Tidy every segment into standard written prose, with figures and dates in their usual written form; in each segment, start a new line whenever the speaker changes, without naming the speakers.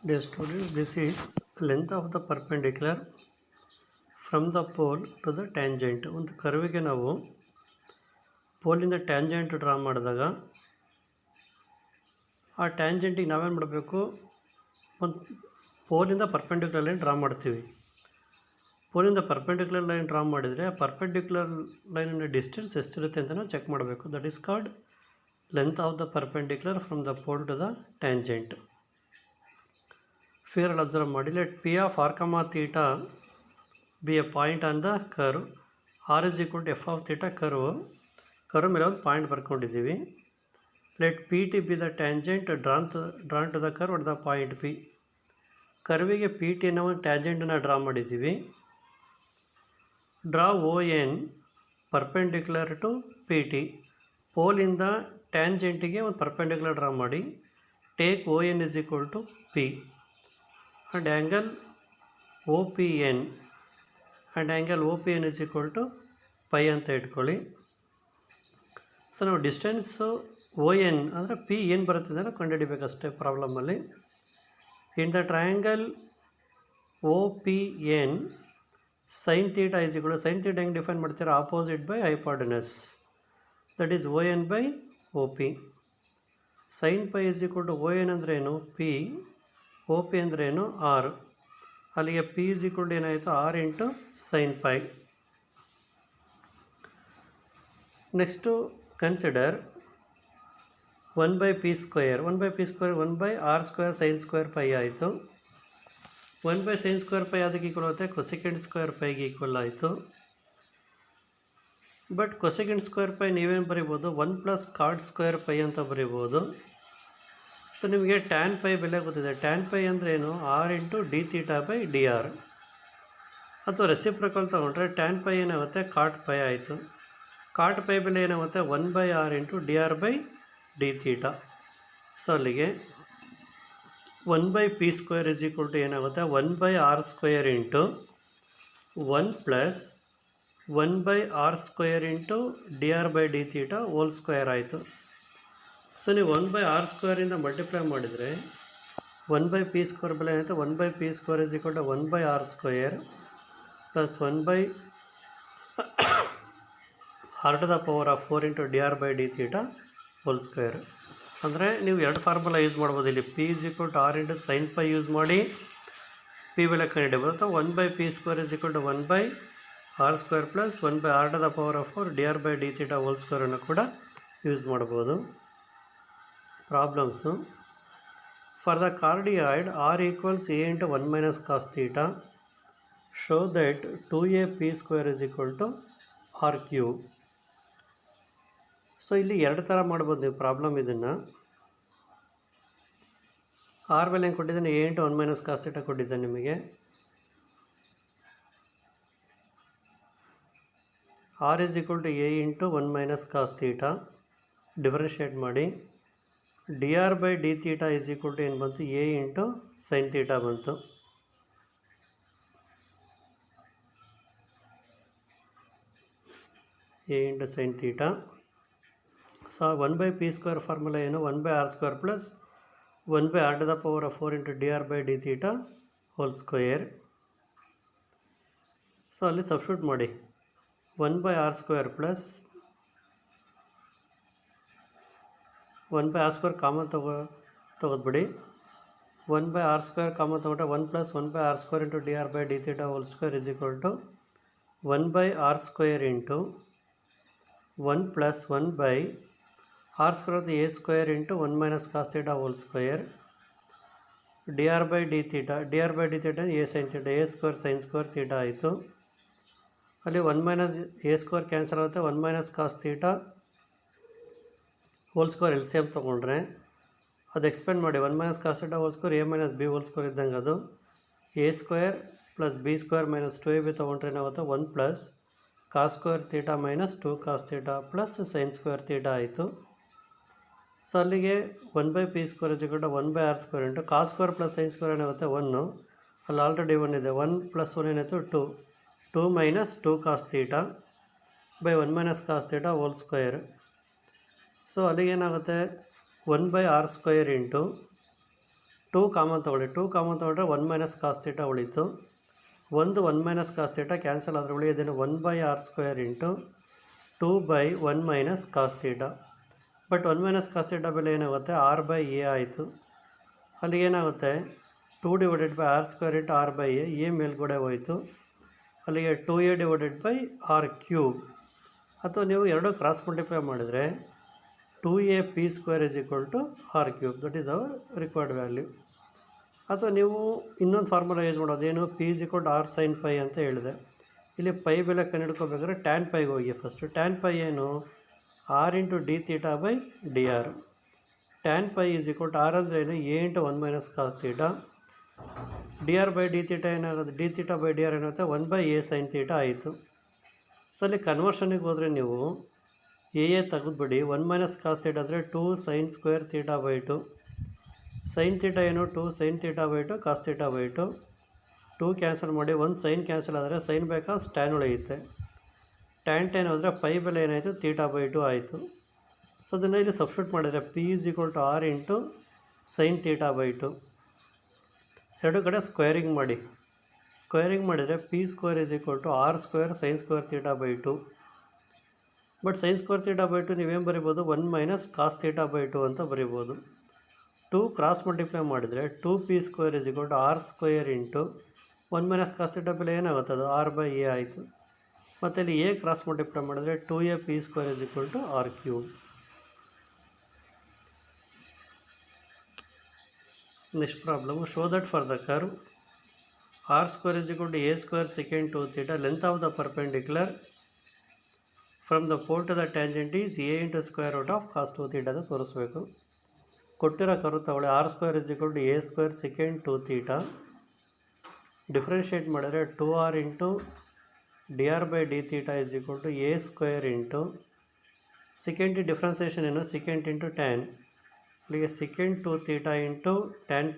Dear students, this is length of the perpendicular from the pole to the tangent. ಒಂದು ಕರ್ವಿಗೆ ನಾವು ಪೋಲಿಂದ tangent draw ಮಾಡಿದಾಗ ಆ ಟ್ಯಾಂಜೆಂಟಿಗೆ ನಾವೇನು ಮಾಡಬೇಕು, ಒಂದು ಪೋಲಿಂದ ಪರ್ಪೆಂಡಿಕ್ಯುಲರ್ ಲೈನ್ ಡ್ರಾ ಮಾಡ್ತೀವಿ. ಪೋಲಿಂದ ಪರ್ಪೆಂಡಿಕ್ಯುಲರ್ ಲೈನ್ ಡ್ರಾ ಮಾಡಿದರೆ ಆ ಪರ್ಪೆಂಡಿಕ್ಯುಲರ್ ಲೈನಿನ ಡಿಸ್ಟೆನ್ಸ್ ಎಷ್ಟಿರುತ್ತೆ ಅಂತ ನಾವು ಚೆಕ್ ಮಾಡಬೇಕು. That is called length of the perpendicular from the pole to the tangent. Figure observe ಮಾಡಿ. Let P of r comma theta be a point on the curve. R is equal to f of theta curve ಮೇಲೆ ಒಂದು point ಬರ್ಕೊಂಡಿದ್ದೀವಿ. Let PT be the tangent drawn to the curve at the point P. ಕರ್ವಿಗೆ P T ಅನ್ನೋ ಒಂದು ಟ್ಯಾಂಜೆಂಟನ್ನು draw ಮಾಡಿದ್ದೀವಿ. Draw ON perpendicular to P T. ಪೋಲಿಂದ ಟ್ಯಾಂಜೆಂಟಿಗೆ ಒಂದು ಪರ್ಪೆಂಡಿಕ್ಯುಲರ್ ಡ್ರಾ ಮಾಡಿ. Take ON is equal to P and angle OPN and angle OPN is equal to pi ಅಂತ ಇಟ್ಕೊಳ್ಳಿ. ಸೊ ನಾವು ಡಿಸ್ಟೆನ್ಸು ON ಅಂದರೆ ಪಿ ಏನು ಬರುತ್ತೆ ಅಂದರೆ ಕಂಡುಹಿಡಿಬೇಕಷ್ಟೇ ಪ್ರಾಬ್ಲಮಲ್ಲಿ. In the triangle OPN sine theta is equal to, sine theta ಹೆಂಗೆ ಡಿಫೈನ್ ಮಾಡ್ತೀರಾ, opposite by hypotenuse, that is ON by OP. Sine phi is equal to ON ಅಂದರೆ ಏನು, ಪಿ, OP ಅಂದರೆ ಏನು, ಆರ್. ಅಲ್ಲಿಗೆ ಪಿ ಈಸ್ ಈಕ್ವಲ್ ಟು ಏನಾಯಿತು, R into sign phi. Next consider 1/p². 1/p² 1/r² sine square phi ಆಯಿತು. 1/sin square phi ಅದಕ್ಕೆ equal ಆಗುತ್ತೆ cosecant square ಪೈಗೆ ಈಕ್ವಲ್ ಆಯಿತು. ಬಟ್ ಕೊಸೆಕೆಂಡ್ ಸ್ಕ್ವೇರ್ ಪೈ ನೀವೇನು ಬರಿಬೋದು, 1 + cot ಸ್ಕ್ವೇರ್ ಪೈ ಅಂತ ಬರಿಬೋದು. ಸೊ ನಿಮಗೆ ಟ್ಯಾನ್ ಪೈ ಬೆಲೆ ಗೊತ್ತಿದೆ. ಟ್ಯಾನ್ ಪೈ ಅಂದರೆ ಏನು, R into D theta by D R. ಅಥವಾ ರೆಸಿಪ್ರಕಲ್ ತೊಗೊಂಡ್ರೆ ಟ್ಯಾನ್ ಪೈ ಏನಾಗುತ್ತೆ, ಕಾಟ್ ಪೈ ಆಯಿತು. ಕಾಟ್ ಪೈ ಬೆಲೆ ಏನಾಗುತ್ತೆ, 1/r into D R by D theta. So ಅಲ್ಲಿಗೆ 1/p² ಇಸ್ ಈಕ್ವಲ್ ಟು ಏನಾಗುತ್ತೆ, 1/r² into 1 + 1/r² into D R by D theta whole square ಆಯಿತು. So ನೀವು 1/r² multiply ಮಾಡಿದರೆ 1/p² ಬೆಲೆ ಏನಾಯಿತು, 1/p² is equal to 1/r² plus 1/r⁴ into D R by D theta whole square. ಅಂದರೆ ನೀವು ಎರಡು formula use ಮಾಡ್ಬೋದು. ಇಲ್ಲಿ P is equal to R into sign psi use ಮಾಡಿ ಪಿ ಬೆಲೆ ಕಂಡುಹಿಡಿಯಬಹುದು. ಅಥವಾ 1/p² is equal to 1/r² plus 1/r⁴ D R by D theta whole ಸ್ಕ್ವೇರನ್ನು ಕೂಡ ಯೂಸ್ ಮಾಡ್ಬೋದು. Problems. For the cardioid R equals A into 1 - cos θ, show that 2AP² is equal to r³. So ಇಲ್ಲಿ ಎರಡು ಥರ ಮಾಡ್ಬೋದು ನೀವು problem. ಇದನ್ನು R ಬೆಲೆ ಹೆಂಗೆ ಕೊಟ್ಟಿದ್ದಾನೆ, ಎ ಇಂಟು 1 - cos θ ಕೊಟ್ಟಿದ್ದಾನೆ ನಿಮಗೆ. R is equal to A into 1 - cos θ. Differentiate ಮಾಡಿ. D R by D theta is equal to ಏನು ಬಂತು, ಎ ಇಂಟು ಸೈನ್ ತೀಟಾ ಬಂತು. A into sine theta. So 1/p² formula ಏನು, 1/r² plus 1/r⁴ into D R by D theta whole square. So ಅಲ್ಲಿ substitute ಮಾಡಿ. 1/r² plus 1/r² common ತೊಗೊದ್ಬಿಡಿ. 1/r² common ತೊಗೊಂಡ್ರೆ 1 + 1/r² into D R by D theta whole square is equal to 1/r² into 1 + 1/r² a² into 1 - cos θ whole square D R by D theta. D R by D theta A sine theta, a² sine square theta ಆಯಿತು. ಅಲ್ಲಿ 1 - a² cancel ಆಗುತ್ತೆ. 1 - cos θ whole square L C M ತೊಗೊಂಡ್ರೆ ಅದು expand ಮಾಡಿ. 1 - cos θ whole square a - b whole square ಇದ್ದಂಗೆ ಅದು a² plus b² minus 2ab ತೊಗೊಂಡ್ರೆ ಏನಾಗುತ್ತೆ, 1 + cos² θ minus 2 cos θ plus sine square theta ಆಯಿತು. ಸೊ ಅಲ್ಲಿಗೆ 1/p² is equal to 1/r² into cos² plus sine square ಏನಾಗುತ್ತೆ, 1. ಅಲ್ಲಿ already 1 ಇದೆ. 1 + 1 ಏನಾಯಿತು, 2 minus 2 cos θ by 1 - cos θ whole square. So ಅಲ್ಲಿಗೇನಾಗುತ್ತೆ, 1/r² into 2 common ತೊಗೊಳ್ಳಿ. 2 ಕಾಮನ್ ತೊಗೊಂಡ್ರೆ 1 ಮೈನಸ್ ಕಾಸ್ ಥೀಟಾ ಉಳೀತು. 1 ಮೈನಸ್ ಕಾಸ್ ಥೀಟಾ ಕ್ಯಾನ್ಸಲ್ ಆದರೆ ಉಳಿಯೋದೇನು 1/r² into 2/1 minus cos theta. But 1 minus cos theta ಬೆಲೆ ಏನಾಗುತ್ತೆ r/a ಆಯಿತು. ಅಲ್ಲಿ ಏನಾಗುತ್ತೆ 2/r² ಇಂಟು r/a, ಎ ಮೇಲ್ಗಡೆ ಹೋಯಿತು. ಅಲ್ಲಿಗೆ 2a/r³ ಅಥವಾ ನೀವು ಎರಡು ಕ್ರಾಸ್ ಮಲ್ಟಿಪ್ಲೈ ಮಾಡಿದರೆ 2ap² r³. That is our required value. ಅಥವಾ ನೀವು ಇನ್ನೊಂದು ಫಾರ್ಮುಲಾ ಯೂಸ್ ಮಾಡೋದು ಏನು, p r sin π ಅಂತ ಹೇಳಿದೆ. ಇಲ್ಲಿ ಪೈ ಬೆಲೆ ಕಂಡುಹಿಡ್ಕೋಬೇಕಾದ್ರೆ ಟ್ಯಾನ್ ಪೈಗೆ ಹೋಗಿ ಫಸ್ಟು. ಟ್ಯಾನ್ ಪೈ ಏನು r into d θ/dr. Tan psi r ಅಂದರೆ ಏನು a into 1 minus cos theta. dr/dθ ಏನಾಗುತ್ತೆ, dθ/dr ಏನಾಗುತ್ತೆ 1/a sin θ ಆಯಿತು. ಸೊ ಅಲ್ಲಿ ಕನ್ವರ್ಷನಿಗೆ ಹೋದರೆ ನೀವು ಎ ತೆಗೆದುಬಿಡಿ. 1 ಮೈನಸ್ ಕಾಸ್ ಥೀಟಾ ಅಂದರೆ 2 sin² θ/2. ಸೈನ್ ಥೀಟಾ ಏನು 2 sin θ/2 ಕಾಸ್ θ/2. 2 ಕ್ಯಾನ್ಸಲ್ ಮಾಡಿ, 1 ಸೈನ್ ಕ್ಯಾನ್ಸಲ್ ಆದರೆ ಸೈನ್ ಬೇಕಾಸ್ ಟ್ಯಾನ್ ಉಳಿಯುತ್ತೆ. ಟ್ಯಾನ್ ಹೋದರೆ ಪೈ ಬೆಲೆ ಏನಾಯಿತು θ/2 ಆಯಿತು. ಸೊ ಅದನ್ನು ಇಲ್ಲಿ ಸಬ್ಸ್ಟಿಟ್ಯೂಟ್ ಮಾಡಿದರೆ p r ಇಂಟು sin θ/2. ಎರಡು ಕಡೆ ಸ್ಕ್ವೇರಿಂಗ್ ಮಾಡಿ. ಸ್ಕ್ವೇರಿಂಗ್ ಮಾಡಿದರೆ p² r² sin² θ/2. But sin² θ/2 ನೀವೇನು ಬರಿಬೋದು 1 ಮೈನಸ್ ಕಾಸ್ θ/2 ಅಂತ ಬರಿಬೋದು. 2 ಕ್ರಾಸ್ ಮಲ್ಟಿಪ್ಲೈ ಮಾಡಿದರೆ 2p² r² into 1 minus cos theta ಬೆಲೆ ಏನಾಗುತ್ತೆ ಅದು r/a ಆಯಿತು. ಮತ್ತು ಇಲ್ಲಿ a ಕ್ರಾಸ್ ಮಲ್ಟಿಪ್ಲೈ ಮಾಡಿದರೆ 2ap² r³. Next problem, show that for the curve r² a² secant 2θ, length of the perpendicular from the pole to the tangent is a into square root of cos 2θ ಅಂತ ತೋರಿಸ್ಬೇಕು. ಕೊಟ್ಟಿರೋ curve ತಗೊಳ್ಳಿ. r² a² secant 2θ. Differentiate ಮಾಡಿದರೆ 2r into dr/dθ a² into second differentiation ಏನು secant into tan. ಅಲ್ಲಿಗೆ second 2θ into tan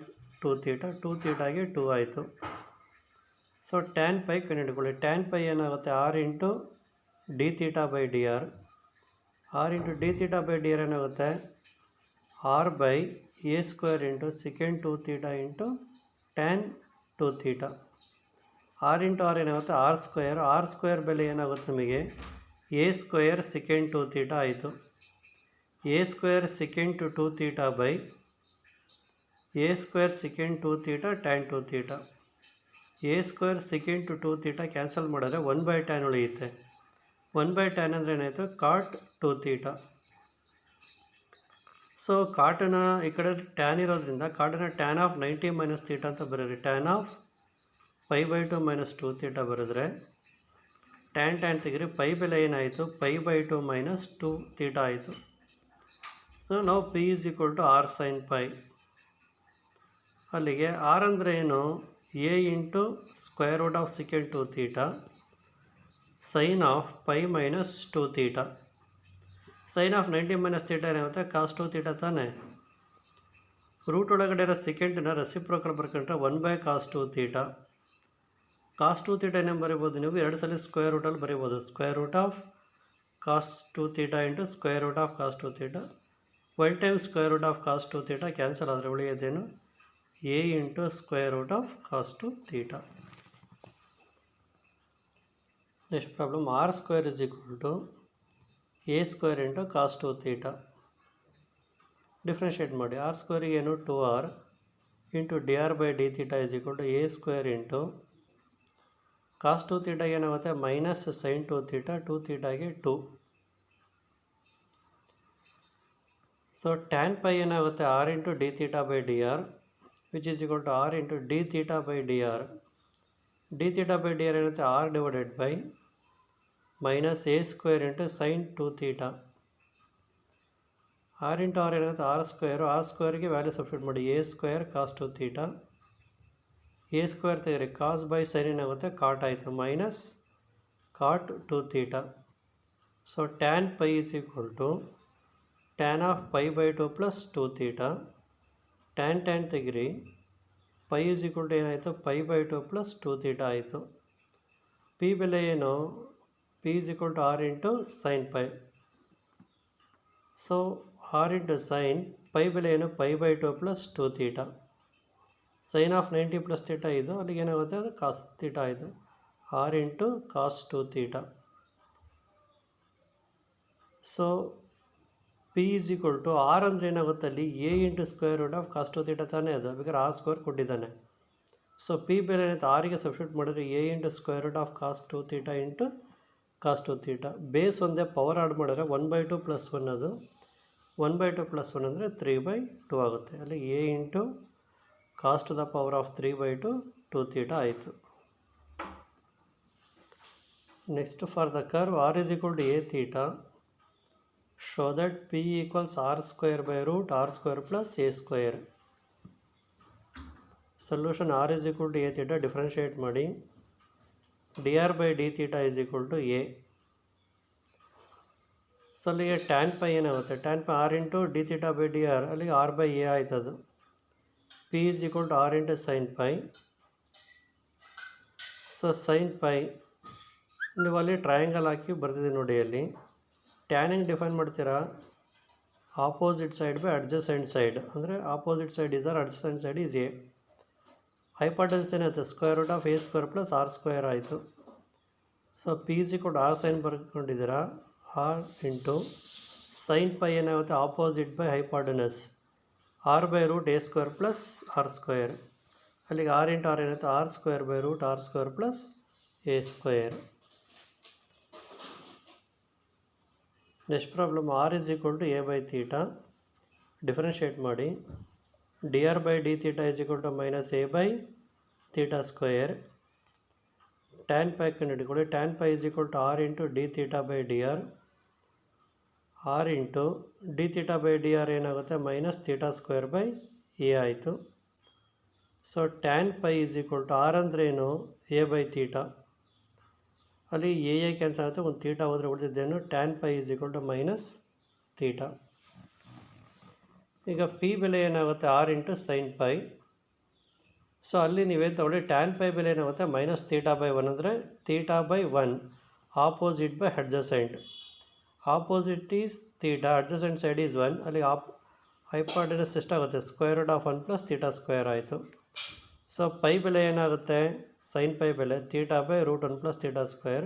2θ, 2θಗೆ 2 ಆಯಿತು. So tan phi ಕಂಡುಹಿಡ್ಕೊಳ್ಳಿ. ಟ್ಯಾನ್ ಪೈ ಏನಾಗುತ್ತೆ r into dθ/dr. r into dθ/dr ಏನಾಗುತ್ತೆ r/a² into second 2θ into tan 2θ. r into r ಏನಾಗುತ್ತೆ r² ಬೆಲೆ ಏನಾಗುತ್ತೆ ನಿಮಗೆ a² secant 2θ ಆಯಿತು. a² secant 2θ/a² secant 2θ tan 2θ. a² secant 2θ cancel ಮಾಡಿದ್ರೆ 1/tan ಉಳಿಯುತ್ತೆ. 1/tan ಅಂದರೆ ಏನಾಯಿತು cot 2θ. ಸೊ ಕಾಟನ ಈ ಕಡೆ ಟ್ಯಾನ್ ಇರೋದ್ರಿಂದ ಕಾಟನ ಟ್ಯಾನ್ ಆಫ್ 90 ಮೈನಸ್ θ ಅಂತ ಬರೀರಿ. ಟ್ಯಾನ್ ಆಫ್ π/2 ಮೈನಸ್ 2θ ಬರೆದ್ರೆ ಟ್ಯಾನ್ ತೆಗಿರಿ. ಪೈ ಬೆಲೆ ಏನಾಯಿತು π/2 ಮೈನಸ್ 2θ ಆಯಿತು. ಸೊ ನಾವು p r sin π. ಅಲ್ಲಿಗೆ r ಅಂದರೆ ಏನು a into square root of secant 2θ sine of π minus 2θ. Sine of 90 minus θ ಏನಾಗುತ್ತೆ ಕಾಸ್ 2θ ತಾನೆ. ರೂಟ್ ಒಳಗಡೆ ಇರೋ ಸೆಕೆಂಡನ್ನ ರೆಸಿಪ್ರೋಕಲ್ ಬರ್ಕೊಂಡ್ರೆ 1/cos 2θ. ಕಾಸ್ 2θ ಏನೇನು ಬರಿಬೋದು ನೀವು ಎರಡು ಸಲ ಸ್ಕ್ವೇರ್ ರೂಟಲ್ಲಿ ಬರಿಬೋದು. Square root of cos 2θ into square root of cos 2θ. 1 time square root of cos 2θ cancel ಆದರೆ ಉಳಿಯೋದೇನು a into square root of cos 2θ. Next problem r² a² into cos 2θ. Differentiate ಮಾಡಿ. r² ಏನು 2r into dr/dθ a² into cos 2θ ಏನಾಗುತ್ತೆ minus sine 2θ, 2θಗೆ 2. So tan phi ಏನಾಗುತ್ತೆ r into dθ/dr which is equal to r into dθ/dr. dθ/dr ಏನಾಗುತ್ತೆ r/ minus a² into sine 2θ. r into r ಏನಾಗುತ್ತೆ r²ಗೆ value substitute ಮಾಡಿ. a² cos 2θ a² ತೆಗೆರಿ. Cos by sine ಏನಾಗುತ್ತೆ cot ಆಯಿತು minus cot 2θ. So tan phi is equal to tan of π/2 plus 2θ. Tan ತೆಗಿರಿ. Phi is equal to ಏನಾಯಿತು π/2 plus 2θ ಆಯಿತು. P ಬೆಲೆ ಏನು p is equal to r into sign pi. So r into sign pi ಬೆಲೆ ಏನು π/2 plus 2θ. Sine of 90 plus theta ಇದು, ಅಲ್ಲಿಗೆ ಏನಾಗುತ್ತೆ ಅದು ಕಾಸ್ ಥೀಟಾ ಇದು, R into cos 2 theta. So P is equal to r ಅಂದರೆ ಏನಾಗುತ್ತೆ ಅಲ್ಲಿ a into square root of cos 2 theta ತಾನೇ ಅದು, ಬೇಕಾದ್ರೆ ಆರ್ ಸ್ಕ್ವೇರ್ ಕೊಟ್ಟಿದ್ದಾನೆ. ಸೊ ಪಿ ಬೆಲೆ ಏನಾಯ್ತು ಆರಿಗೆ ಸಬ್ಸ್ಟಿಟ್ಯೂಟ್ ಮಾಡಿದ್ರೆ a into square root of cos 2 theta into cos 2 theta. Base ಒಂದೇ, ಪವರ್ ಆಡ್ ಮಾಡಿದ್ರೆ 1/2 ಪ್ಲಸ್ 1 ಅದು, 1/2 ಪ್ಲಸ್ 1 ಅಂದರೆ 3/2 ಆಗುತ್ತೆ. ಅಲ್ಲಿ a into cos to the power of 3/2 2 theta ಆಯಿತು. Next for the curve r is equal to a theta, show that p equals r square by root r square plus a square. Solution r is equal to a theta differentiate ಮಾಡಿ, D R by d theta is equal to a. So ಅಲ್ಲಿಗೆ tan phi ಏನಾಗುತ್ತೆ, tan phi r into d theta by D R, ಅಲ್ಲಿಗೆ r by a ಆಯ್ತದು. P is equal to R into sign pi. So sin phi ನೀವು ಅಲ್ಲಿ triangle ಹಾಕಿ ಬರ್ತಿದ್ದೀವಿ ನೋಡಿ. ಅಲ್ಲಿ tan ಹೆಂಗೆ ಡಿಫೈನ್ ಮಾಡ್ತೀರಾ, opposite side by adjacent side, ಅಂದರೆ opposite side is r, adjacent side is a. Hypotenuse ಏನಾಗುತ್ತೆ, square root of a square plus r square ಆಯಿತು. So P is equal to r sin ಬರ್ಕೊಂಡಿದ್ದೀರಾ, r into sign phi ಏನಾಗುತ್ತೆ opposite by hypotenuse, r by root a square plus r square. ಅಲ್ಲಿಗೆ r into r ಏನಾಗುತ್ತೆ r square by root r square plus a square. Next problem, R is equal to a by theta, differentiate ಮಾಡಿ, D R by d theta is equal to minus a by theta square. Tan phi ಕಂಡುಹಿಡ್ಕೊಳ್ಳಿ, tan phi is equal to R into d theta by D r, r into d theta by D r ಏನಾಗುತ್ತೆ minus theta square by a ಆಯಿತು. So tan phi is equal to r ಅಂದ್ರೇನು a by theta, ಅಲ್ಲಿ a cancel ಆಗುತ್ತೆ, ಒಂದು theta ಹೋದರೆ ಉಳಿದಿದ್ದೇನು, tan phi is equal to minus theta. ಈಗ p ಬೆಲೆ ಏನಾಗುತ್ತೆ r into sign pi. So ಅಲ್ಲಿ ನೀವೇನು ತಗೊಳ್ಳಿ, ಟ್ಯಾನ್ ಪೈ ಬೆಲೆ ಏನಾಗುತ್ತೆ ಮೈನಸ್ ಥೀಟಾ ಬೈ 1 ಅಂದರೆ theta by 1 opposite by adjacent. Opposite is theta, adjacent side is 1, ಅಲ್ಲಿ ಹೈಪಾಟೆನಸ್ ಎಷ್ಟಾಗುತ್ತೆ square root of 1 plus theta square ಆಯಿತು. ಸೊ ಪೈ ಬೆಲೆ ಏನಾಗುತ್ತೆ, ಸೈನ್ ಪೈ ಬೆಲೆ theta by root 1 plus theta square.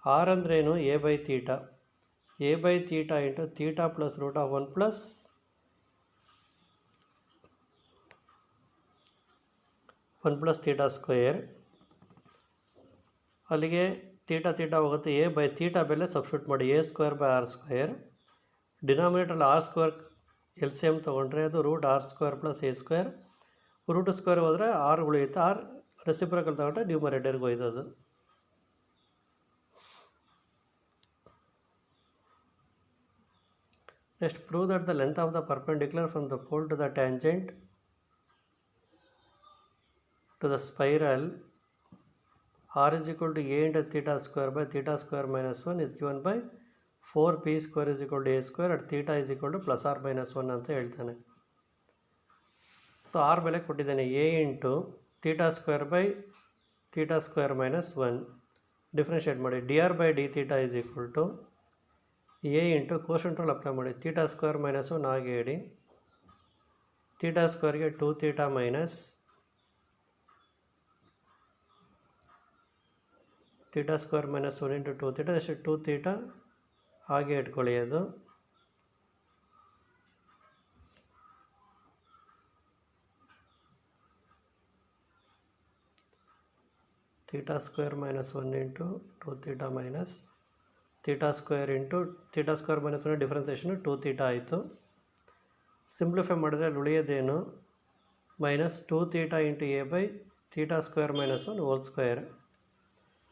R ಅಂದ್ರೇನು a by theta, a by theta into theta plus root of 1 plus 1 plus theta square. ಅಲ್ಲಿಗೆ theta ಹೋಗುತ್ತೆ, a by theta ಬೆಲೆ substitute ಮಾಡಿ, A square by r square. ಡಿನಾಮಿನೇಟ್ರಲ್ಲಿ r square L C M ತೊಗೊಂಡ್ರೆ ಅದು root r square plus a square. Root square ಹೋದರೆ r ಉಳಿಯುತ್ತೆ, r reciprocal ತಗೊಂಡ್ರೆ ನ್ಯೂಮರೇಟರ್ಗೆ ಹೋಯ್ತದು. Next prove that the length of the perpendicular from the pole to the tangent to the spiral r is equal to a into theta square by theta square minus 1 is given by 4p square is equal to a square at theta is equal to plus or minus 1 ಅಂತ ಹೇಳ್ತಾನೆ. So r ಬೆಲೆ ಕೊಟ್ಟಿದ್ದಾನೆ, a into theta square by theta square minus 1. Differentiate ಮಾಡಿ, D R by d theta is equal to A into ಕೋಶಂಟ್ರಲ್ಲಿ apply ಮಾಡಿ, theta square minus 1 ಹಾಗೆ ಇಡಿ, theta ಸ್ಕ್ವೇರ್ಗೆ 2 theta minus theta square minus 1 into 2 theta ಅಷ್ಟು 2 theta ಹಾಗೆ ಇಟ್ಕೊಳ್ಳಿ. ಅದು theta square minus 1 into 2 theta minus theta square into theta square minus 1 differentiation 2 theta ಆಯಿತು. ಸಿಂಪ್ಲಿಫೈ ಮಾಡಿದ್ರೆ ಅಲ್ಲಿ ಉಳಿಯೋದೇನು minus 2 theta into a by theta square minus 1 whole square.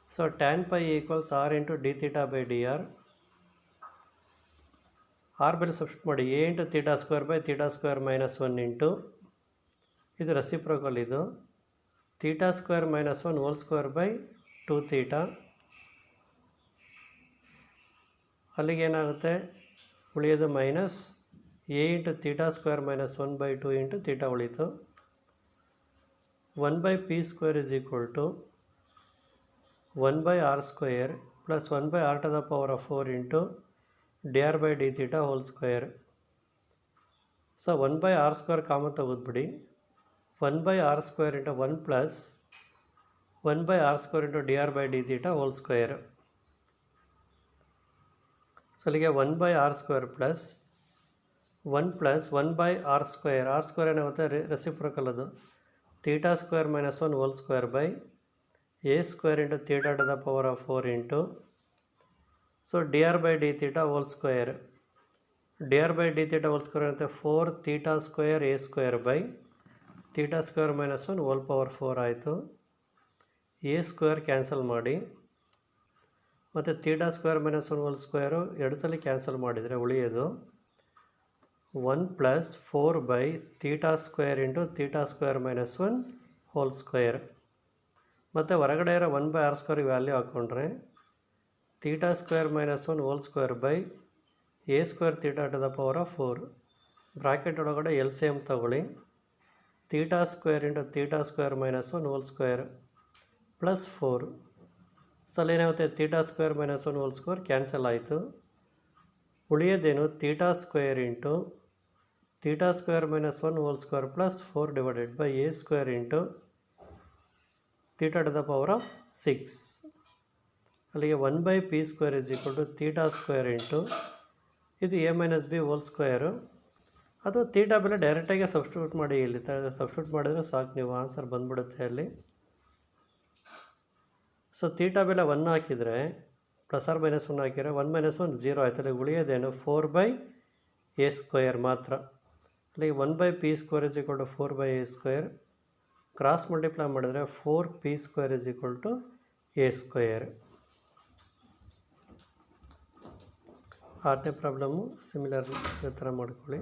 So tan pi equals r into d theta by D r. R ಬೆಲೆ substitute ಮಾಡಿ, a into theta square by theta square minus 1 into ಇದು reciprocal, ಇದು theta square minus 1 whole square by 2 theta. ಅಲ್ಲಿಗೆ ಏನಾಗುತ್ತೆ ಉಳಿಯೋದು minus a into theta square minus 1/2 into theta ಉಳೀತು. 1/p square is equal to 1/r square plus 1/r to the power of 4 into D R by d theta whole square. So 1/r square common ತೆಗೆದ್ಬಿಡಿ, 1/r² into 1 plus 1/r² into dr by d theta whole square. So ಅಲ್ಲಿಗೆ 1/r² plus 1 plus 1/r². r² ಏನಾಗುತ್ತೆ reciprocal ಅದು. θ² - 1 whole square by a² into theta to the power of 4 into so dr by d theta whole square. dr by d theta whole square ಅಂತ 4 θ² a² by θ² - 1 whole power 4 ಆಯಿತು. a² cancel ಮಾಡಿ ಮತ್ತು θ² - 1 hole square ಎರಡು ಸಲ cancel ಮಾಡಿದರೆ ಉಳಿಯೋದು 1 plus 4 by θ² into θ² - 1 whole square. ಮತ್ತು ಹೊರಗಡೆ ಇರೋ 1/r² ವ್ಯಾಲ್ಯೂ ಹಾಕ್ಕೊಂಡ್ರೆ θ² - 1 whole square by a² θ to the power of 4. Bracket ಒಳಗಡೆ LCM ತಗೊಳ್ಳಿ. θ² into θ² - 1 whole square plus 4. So ಅಲ್ಲೇನಾಗುತ್ತೆ θ² - 1 ಹೋಲ್ ಸ್ಕ್ವೇರ್ ಕ್ಯಾನ್ಸಲ್ ಆಯಿತು. ಉಳಿಯೋದೇನು θ² into θ² - 1 whole square plus 4 divided by a² into θ to the power of 6. ಅಲ್ಲಿಗೆ 1/p² is equal to θ² into ಇದು a - b hole square. ಅದು theta ಬೆಲೆ ಡೈರೆಕ್ಟಾಗಿ substitute ಮಾಡಿ, ಇಲ್ಲಿ ಸಬ್ಸ್ಟಿಟ್ಯೂಟ್ ಮಾಡಿದರೆ ಸಾಕು, ನೀವು ಆನ್ಸರ್ ಬಂದ್ಬಿಡುತ್ತೆ ಅಲ್ಲಿ. ಸೊ ಥೀಟಾ ಬೆಲೆ 1 ಹಾಕಿದರೆ ಪ್ಲಸ್ ಆರ್ ಮೈನಸ್ 1 ಹಾಕಿದರೆ 1 - 1 0 ಆಯ್ತು. ಅಲ್ಲಿ ಉಳಿಯೋದೇನು 4/a² ಮಾತ್ರ. ಅಲ್ಲಿ 1/p² is equal to 4/a². Cross multiply ಮಾಡಿದರೆ 4p² is equal to a². 6ನೇ ಪ್ರಾಬ್ಲಮ್ಮು ಸಿಮಿಲರ್ ಈ ಥರ ಮಾಡ್ಕೊಳ್ಳಿ.